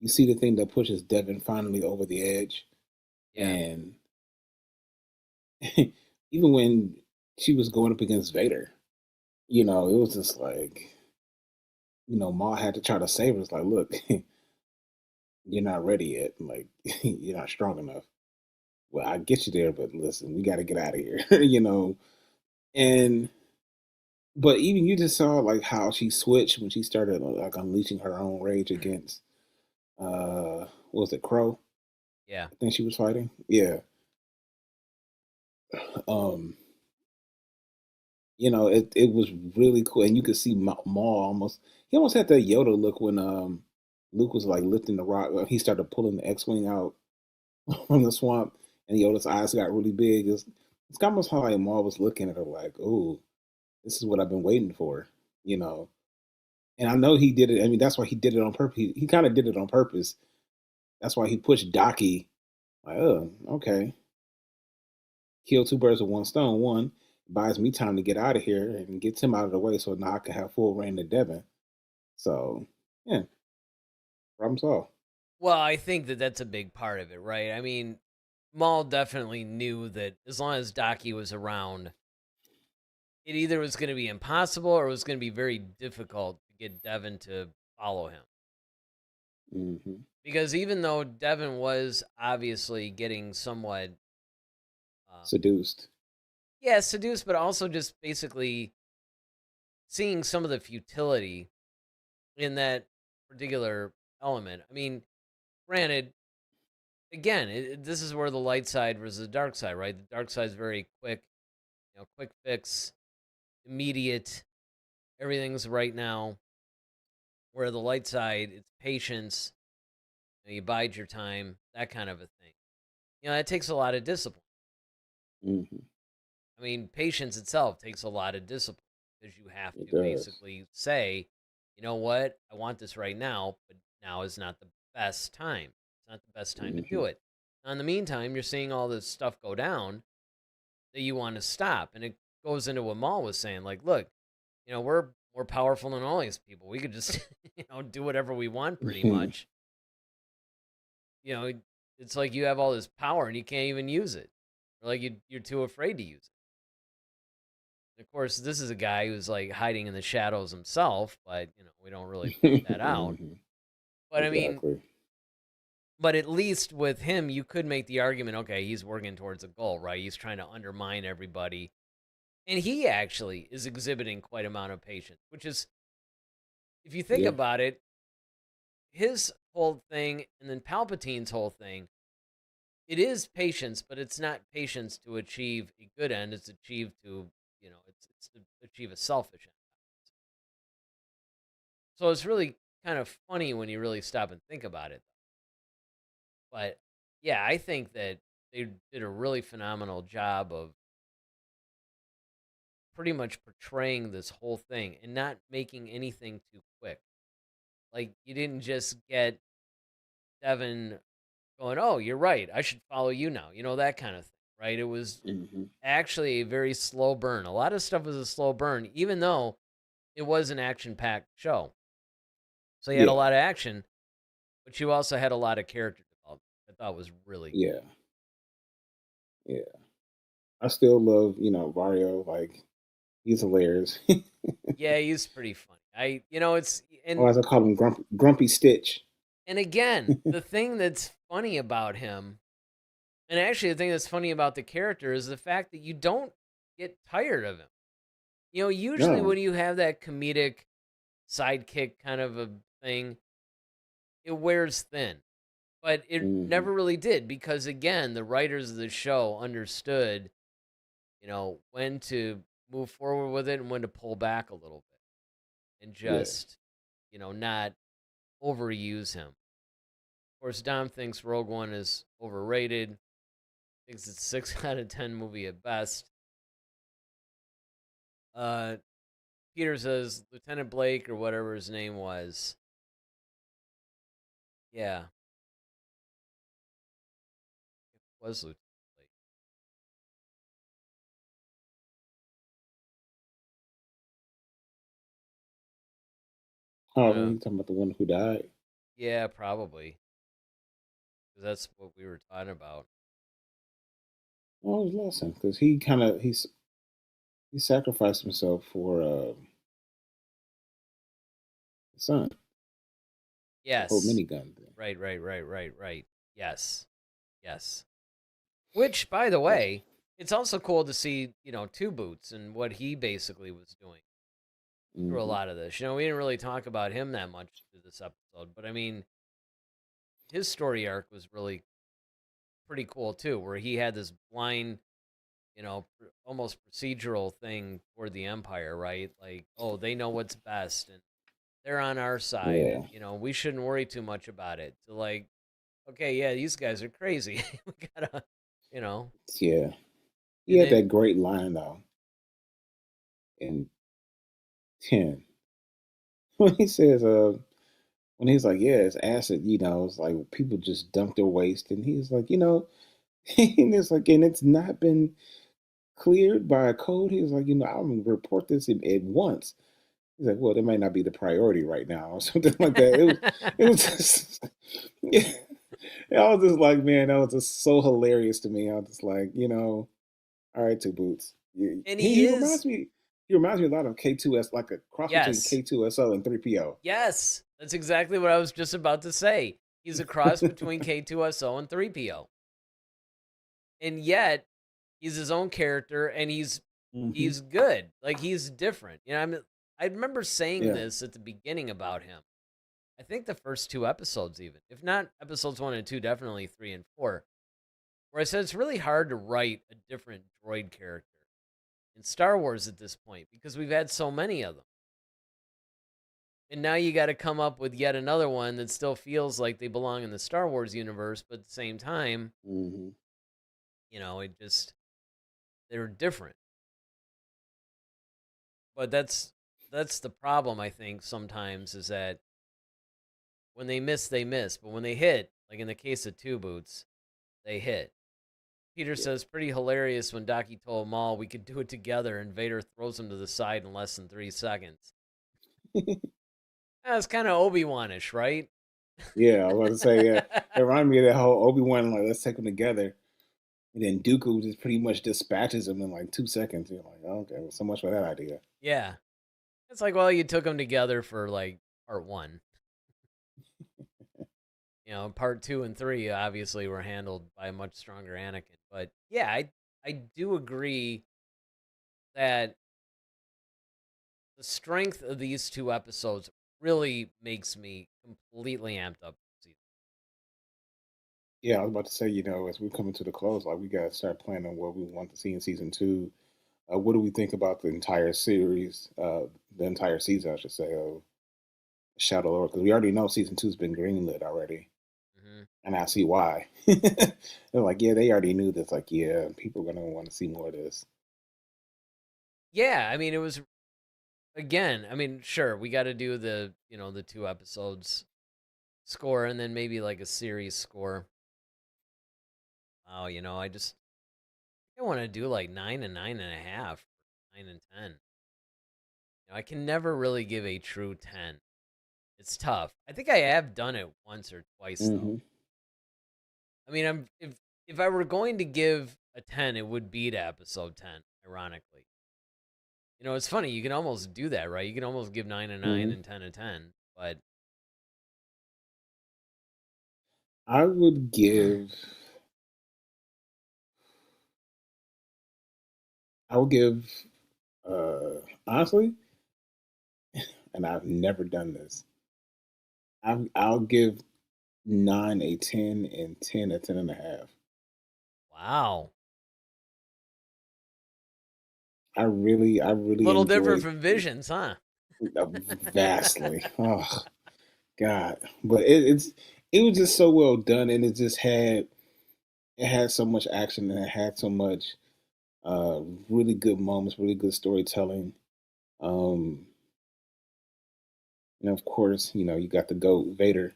you see the thing that pushes Devin finally over the edge, Yeah. and even when she was going up against Vader, it was just like, Ma had to try to save her. It's like, look, you're not ready yet. Like, you're not strong enough. Well, I get you there, but listen, we got to get out of here, And but even you just saw like how she switched when she started like unleashing her own rage against what was it, Crow? Yeah. I think she was fighting. Yeah. Um, it was really cool, and you could see Maul almost. He almost had that Yoda look when Luke was like lifting the rock. He started pulling the X-wing out from the swamp, and Yoda's eyes got really big. It's almost how like Maul was looking at her like, "Oh, this is what I've been waiting for," you know. And I know he did it. I mean, that's why he did it on purpose. He kind of did it on purpose. That's why he pushed Docky. Like, oh, okay, kill two birds with one stone. One buys me time to get out of here and gets him out of the way, so now I can have full reign of Devon. So, yeah, problem solved. Well, I think that that's a big part of it, right? I mean, Maul definitely knew that as long as Docky was around, it either was going to be impossible or it was going to be very difficult to get Devin to follow him. Hmm. Because even though Devin was obviously getting somewhat, um, Seduced. yeah, seduced, but also just basically seeing some of the futility in that particular element. I mean, granted, again, this is where the light side versus the dark side, right? The dark side is very quick, quick fix, immediate, everything's right now. Where the light side, it's patience, you bide your time, that kind of a thing. That takes a lot of discipline. Hmm. I mean, patience itself takes a lot of discipline because you have It to does. basically say, you know what, I want this right now, but now is not the best time. It's not the best time to do Hmm. it. Now, in the meantime, you're seeing all this stuff go down that you want to stop. And it goes into what Maul was saying like, look, we're more powerful than all these people. We could just, do whatever we want pretty much. You know, it's like you have all this power and you can't even use it. Or like you're too afraid to use it. Of course, this is a guy who's like hiding in the shadows himself, but we don't really point that out. Hmm. But I mean, Exactly. but at least with him, you could make the argument, okay, he's working towards a goal, right? He's trying to undermine everybody. And he actually is exhibiting quite amount of patience, which is, if you think Yeah. about it, his whole thing and then Palpatine's whole thing, it is patience, but it's not patience to achieve a good end. It's achieved to, it's to achieve a selfish end. So it's really kind of funny when you really stop and think about it. But yeah, I think that they did a really phenomenal job of pretty much portraying this whole thing and not making anything too quick. Like you didn't just get Devin going, "Oh, you're right. I should follow you now." That kind of thing, right? It was Hmm. actually a very slow burn. A lot of stuff was a slow burn, even though it was an action-packed show. So you had a Yeah. lot of action, but you also had a lot of character development. I thought was really good. Yeah. Yeah. I still love, Vario. Like, he's hilarious. Yeah, he's pretty funny. It's Or as I call him, Grumpy Stitch. and again, the thing that's funny about him, and actually the thing that's funny about the character is the fact that you don't get tired of him. Usually No. when you have that comedic sidekick kind of a thing, it wears thin. But it Hmm. never really did because again, the writers of the show understood, when to move forward with it and when to pull back a little bit and Yeah. just, not overuse him. Of course, Dom thinks Rogue One is overrated. Thinks it's 6 out of 10 movie at best. Peter says Lieutenant Blake or whatever his name was. Yeah, it was Lieutenant Blake. Oh, Uh, you talking about the one who died? yeah, probably. 'Cause that's what we were talking about. Oh, it was Lawson because he sacrificed himself for his son, the whole Yes. minigun thing. Right. Yes. Yes. Which, by the Yeah. way, it's also cool to see, Two Boots and what he basically was doing through a Hmm. lot of this. We didn't really talk about him that much through this episode, but I mean, his story arc was really pretty cool too, where he had this blind, almost procedural thing toward the Empire, right? Like, oh, they know what's best and they're on our side, Yeah. and we shouldn't worry too much about it. To like, okay, yeah, these guys are crazy. We gotta, you know, Yeah. He and had then that great line though in 10 when he says, when he's like, yeah, it's acid, it's like people just dump their waste. And he's like, and it's like, and it's not been cleared by a code. He was like, I'm going to report this at once. He's like, well, that might not be the priority right now or something like that. It was just, yeah. I was just like, man, that was just so hilarious to me. I was just like, all right, Two Boots. and He, he he is reminds me. He reminds me a lot of K2S, like a cross between yes, K2SO and 3PO. yes, that's exactly what I was just about to say. He's a cross between K2SO and 3PO, and yet he's his own character, and he's Hmm. he's good. Like he's different. I remember saying Yeah. this at the beginning about him. I think the first two episodes, even if not episodes 1 and 2, definitely 3 and 4, where I said it's really hard to write a different droid character in Star Wars at this point because we've had so many of them. And now you got to come up with yet another one that still feels like they belong in the Star Wars universe, but at the same time, Hmm. it just they're different. But that's the problem I think sometimes is that when they miss, but when they hit, like in the case of Two Boots, they hit. Peter Yeah. says pretty hilarious when Docky told Maul we could do it together and Vader throws him to the side in less than 3 seconds. That's kind of Obi-Wan-ish, right? Yeah, I was about to say, yeah. It reminded me of that whole Obi-Wan, like, let's take them together. And then Dooku just pretty much dispatches them in like 2 seconds. You're like, oh, okay, well, so much for that idea. Yeah. It's like, well, you took them together for like part 1. Part 2 and 3 obviously were handled by a much stronger Anakin. But yeah, I do agree that the strength of these two episodes really makes me completely amped up. Yeah, I was about to say, as we're coming to the close, like we got to start planning on what we want to see in season two. What do we think about the entire series, the entire season, I should say, of Shadow Lord? Because we already know season two's been greenlit already, Hmm. and I see why. They're like, yeah, they already knew this. Like, yeah, people are gonna want to see more of this. Yeah, I mean, it was again. I mean, sure, we got to do the 2 episodes score and then maybe like a series score. Oh, I want to do like 9 and 9.5, 9 and 10. I can never really give a true 10. It's tough. I think I have done it once or twice though. Hmm. I mean, if I were going to give a 10, it would be to episode 10. Ironically, it's funny. You can almost do that, right? You can almost give 9 and 9 Hmm. and 10 and 10, but I would give. I would give. Honestly, and I've never done this. I'll give 9 a 10 and 10 a 10 and a half. wow, I really little different enjoyed from Visions, huh? vastly. Oh God, but it was just so well done, and it had so much action, and it had so much really good moments, really good storytelling. Um, and of course, you got the goat Vader,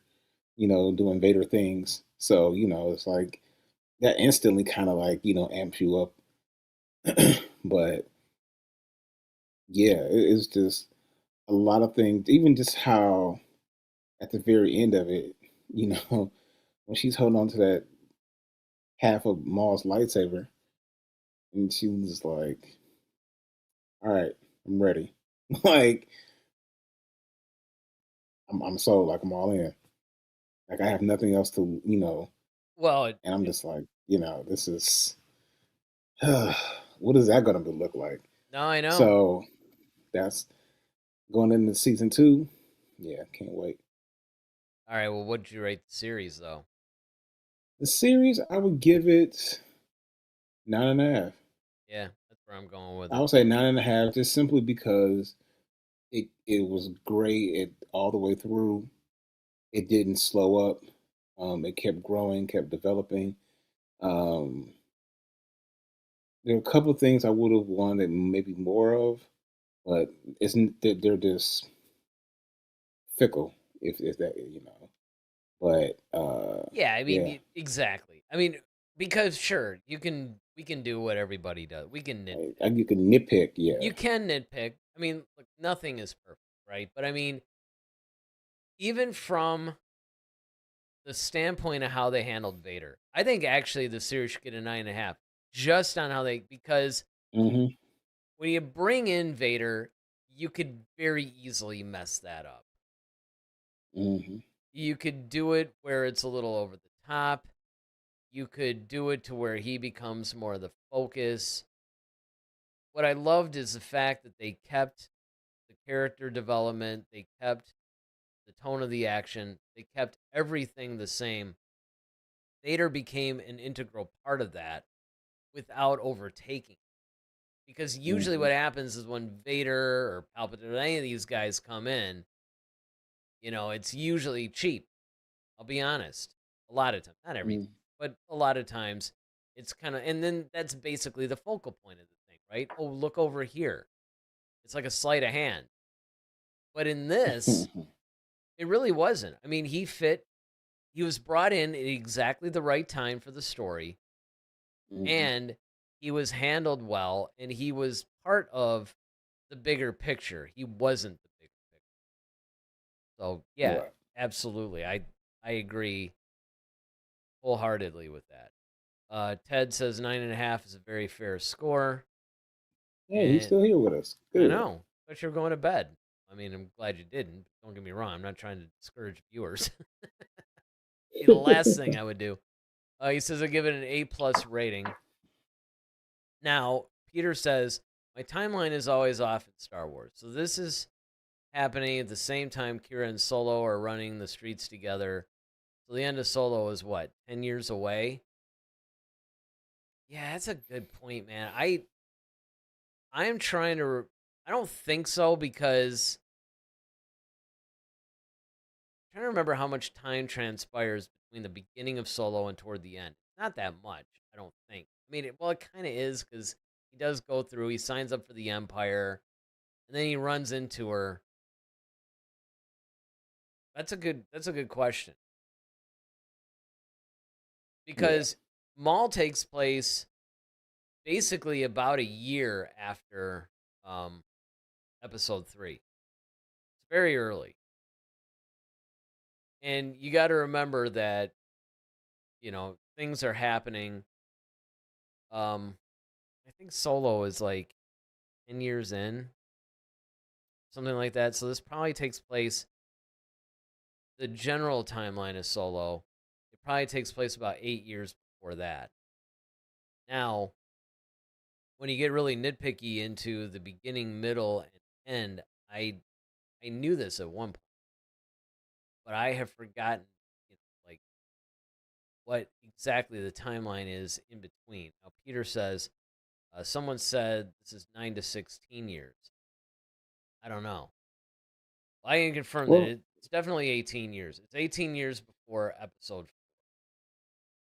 doing Vader things. So, it's like that instantly kind of like, amps you up. But yeah, it's just a lot of things, even just how at the very end of it, you know, when she's holding on to that half of Maul's lightsaber, and she was like, "All right, I'm ready." Like I'm sold. Like I'm all in. Like I have nothing else to, Well, and I'm just like, this is what is that going to look like? no, I know. So that's going into season 2. Yeah, can't wait. All right, well, what'd you rate the series though? The series, I would give it 9.5. Yeah, that's where I'm going with I it. would say 9.5, just simply because it was great all the way through. It didn't slow up. It kept growing, kept developing. Um, there are a couple of things I would have wanted maybe more of, but isn't they're just fickle, if that But Yeah, I mean, yeah, exactly. I mean, because sure, we can do what everybody does. We can nitpick. you can nitpick. Yeah. You can nitpick. I mean, look, nothing is perfect, right? But I mean, even from the standpoint of how they handled Vader, I think actually the series should get a 9.5, just on how they, because Hmm. when you bring in Vader, you could very easily mess that up. Hmm. You could do it where it's a little over the top. You could do it to where he becomes more the focus. What I loved is the fact that they kept the character development, they kept the tone of the action, they kept everything the same. Vader became an integral part of that without overtaking. Because usually Hmm. what happens is when Vader or Palpatine or any of these guys come in, it's usually cheap. I'll be honest. A lot of times, not every time, Hmm. but a lot of times it's kind of, and then that's basically the focal point of the thing, right? Oh, look over here. It's like a sleight of hand. But in this, it really wasn't. I mean, he was brought in at exactly the right time for the story, Hmm. and he was handled well, and he was part of the bigger picture. He wasn't the bigger picture. So, yeah, Right. absolutely. I agree wholeheartedly with that. Ted says 9.5 is a very fair score. Hey, he's And still here with us. I Good. know, but you're going to bed. I mean, I'm glad you didn't. Don't get me wrong. I'm not trying to discourage viewers. Be the last thing I would do. He says I give it an A+ rating. Now, Peter says my timeline is always off in Star Wars, so this is happening at the same time Kira and Solo are running the streets together. So the end of Solo is what, 10 years away? Yeah, that's a good point, man. I'm trying to. I don't think so because I'm trying to remember how much time transpires between the beginning of Solo and toward the end. Not that much, I don't think. I mean, it kind of is because he does go through. He signs up for the Empire, and then he runs into her. That's a good question Yeah. because Maul takes place basically about a year after um, Episode 3. It's very early, and you got to remember that things are happening. Um, I think Solo is like 10 years in, something like that. So this probably takes place. The general timeline of Solo, it probably takes place about 8 years before that. Now, when you get really nitpicky into the beginning, middle, and end, I knew this at one point, but I have forgotten, like what exactly the timeline is in between. Now, Peter says someone said this is 9 to 16 years. I don't know. I can confirm that Well, it's definitely 18 years. It's 18 years before Episode 4.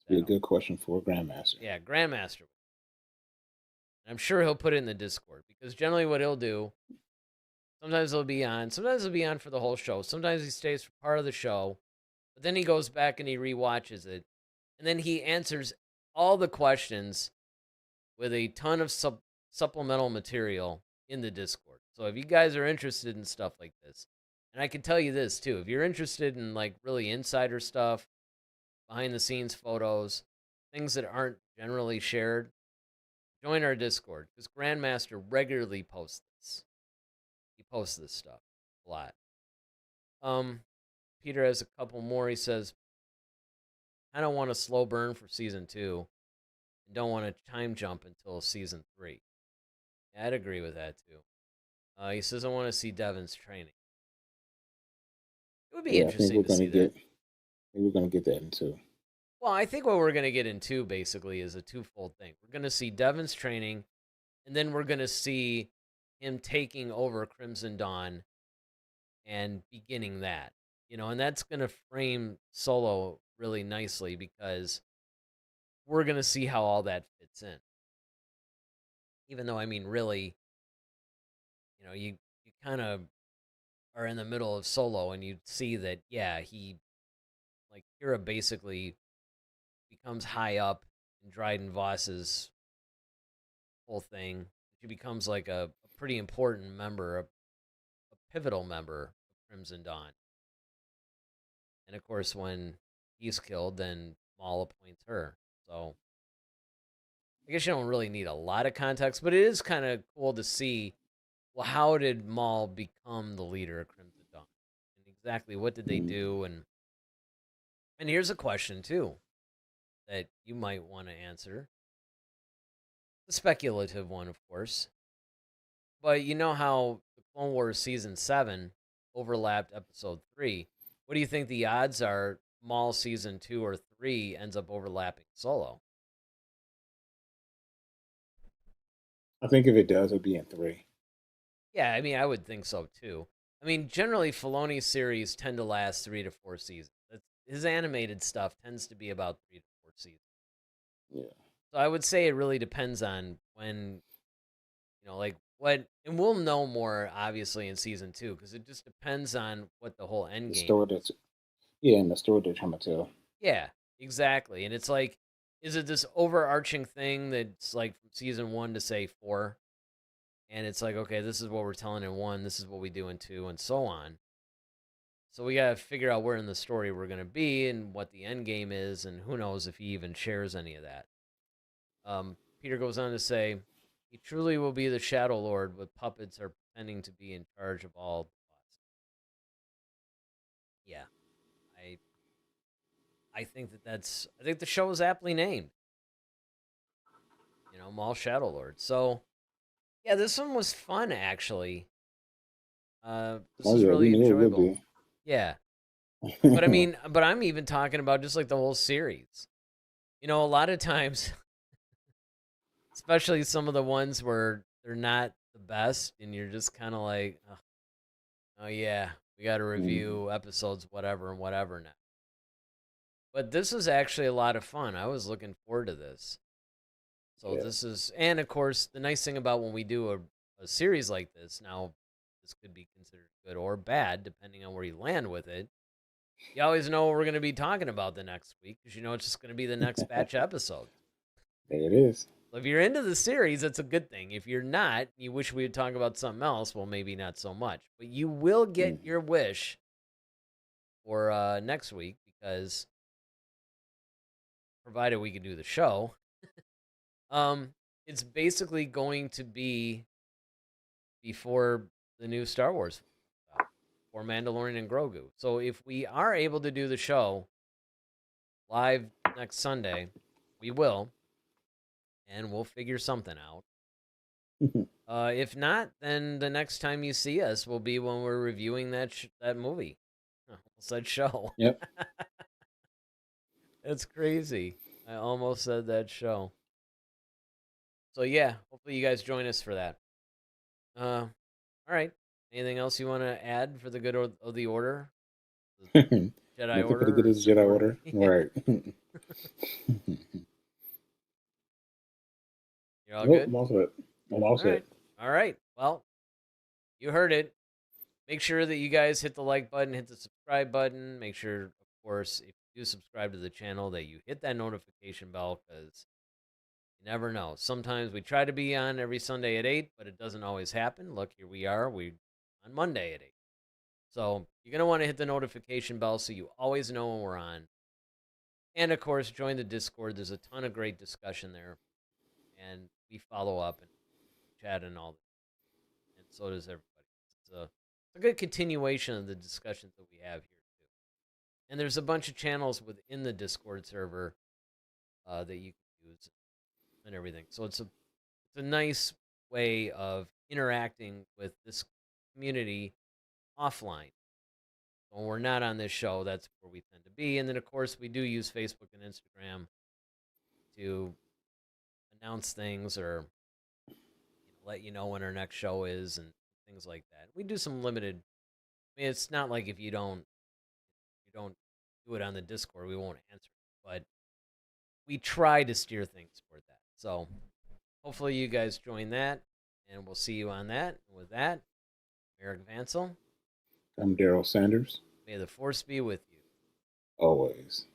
be a That'll, good question for a grandmaster. yeah, Grandmaster. I'm sure he'll put it in the Discord because generally what he'll do Sometimes he'll be on. Sometimes he'll be on for the whole show. Sometimes he stays for part of the show, but then he goes back and he rewatches it, and then he answers all the questions with a ton of supplemental material in the Discord. So if you guys are interested in stuff like this, and I can tell you this too, if you're interested in like really insider stuff, behind the scenes photos, things that aren't generally shared, join our Discord because Grandmaster regularly posts this. He posts this stuff a lot. Peter has a couple more. He says, I don't want a slow burn for season 2 and don't want a time jump until season 3. Yeah, I'd agree with that too. He says, I want to see Devin's training. It would be interesting to see that. I think we're gonna get that in 2. Well, I think what we're gonna get in 2 basically is a twofold thing. We're gonna see Devin's training, and then we're gonna see him taking over Crimson Dawn and beginning that. And that's gonna frame Solo really nicely because we're gonna see how all that fits in. Even though, I mean, really, you kind of are in the middle of Solo and you see that, yeah, Kira basically becomes high up in Dryden Voss's whole thing. She becomes like a pretty important member, a pivotal member of Crimson Dawn. And of course, when he's killed, then Maul appoints her. So I guess you don't really need a lot of context, but it is kind of cool to see, well, how did Maul become the leader of Crimson Dawn? And exactly what did they do? And here's a question, too, that you might want to answer. The speculative one, of course. But you know how the Clone Wars Season 7 overlapped Episode 3. What do you think the odds are Maul Season 2 or 3 ends up overlapping Solo? I think if it does, it'll be in 3. Yeah, I mean, I would think so, too. I mean, generally, Filoni's series tend to last 3 to 4 seasons. His animated stuff tends to be about 3 to 4 seasons. Yeah. So I would say it really depends on when, like what, and we'll know more obviously in season 2 because it just depends on what the whole end game. And the story they're trying to tell. Yeah, exactly. And it's like, is it this overarching thing that's like from season 1 to say 4? And it's like, okay, this is what we're telling in 1, this is what we do in 2, and so on. So we gotta figure out where in the story we're gonna be and what the end game is, and who knows if he even shares any of that. Peter goes on to say, he truly will be the Shadow Lord, with puppets are pretending to be in charge of all the plots. Yeah, I think I think the show is aptly named. Maul Shadow Lord. So, yeah, this one was fun actually. This was really enjoyable. Yeah, but I mean, I'm even talking about just like the whole series. A lot of times, especially some of the ones where they're not the best, and you're just kind of like, oh yeah, we got to review episodes, whatever and whatever now. But this is actually a lot of fun. I was looking forward to this. So this is, and of course, the nice thing about when we do a series like this, now this could be considered good or bad, depending on where you land with it. You always know what we're going to be talking about the next week, because it's just going to be the next batch episode. There it is. So if you're into the series, it's a good thing. If you're not, you wish we would talk about something else, well, maybe not so much. But you will get your wish for next week, because provided we can do the show, it's basically going to be before the new Star Wars, for Mandalorian and Grogu. So if we are able to do the show live next Sunday, we will, and we'll figure something out. If not, then the next time you see us will be when we're reviewing that movie. Almost said show. Yep. That's crazy. I almost said that show. So yeah, hopefully you guys join us for that. All right. Anything else you want to add for the good of the order? Jedi Order. For the good of the Jedi Order. Right. You're all good? I'm all set. I'm all set. All right. Well, you heard it. make sure that you guys hit the like button, hit the subscribe button. Make sure, of course, if you do subscribe to the channel, that you hit that notification bell, because you never know. Sometimes we try to be on every Sunday at 8, but it doesn't always happen. Look, here we are. We're on Monday at 8. So you're going to want to hit the notification bell so you always know when we're on. And, of course, join the Discord. There's a ton of great discussion there. And we follow up and chat and all that. And so does everybody. It's a good continuation of the discussions that we have here, too. And there's a bunch of channels within the Discord server that you can use and everything. So it's a nice way of interacting with this community offline. When we're not on this show, that's where we tend to be. And then, of course, we do use Facebook and Instagram to announce things or let you know when our next show is and things like that. We do some limited. I mean, it's not like if you don't do it on the Discord, we won't answer it. But we try to steer things toward that. So hopefully you guys join that, and we'll see you on that. And with that, Eric Vansel. I'm Daryl Sanders. May the Force be with you. Always.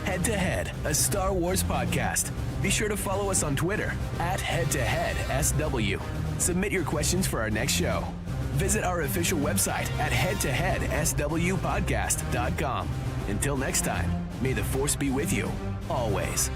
Head to Head, a Star Wars podcast. Be sure to follow us on Twitter @HeadToHeadSW. Submit your questions for our next show. Visit our official website at headtoheadswpodcast.com. Until next time, may the Force be with you, always.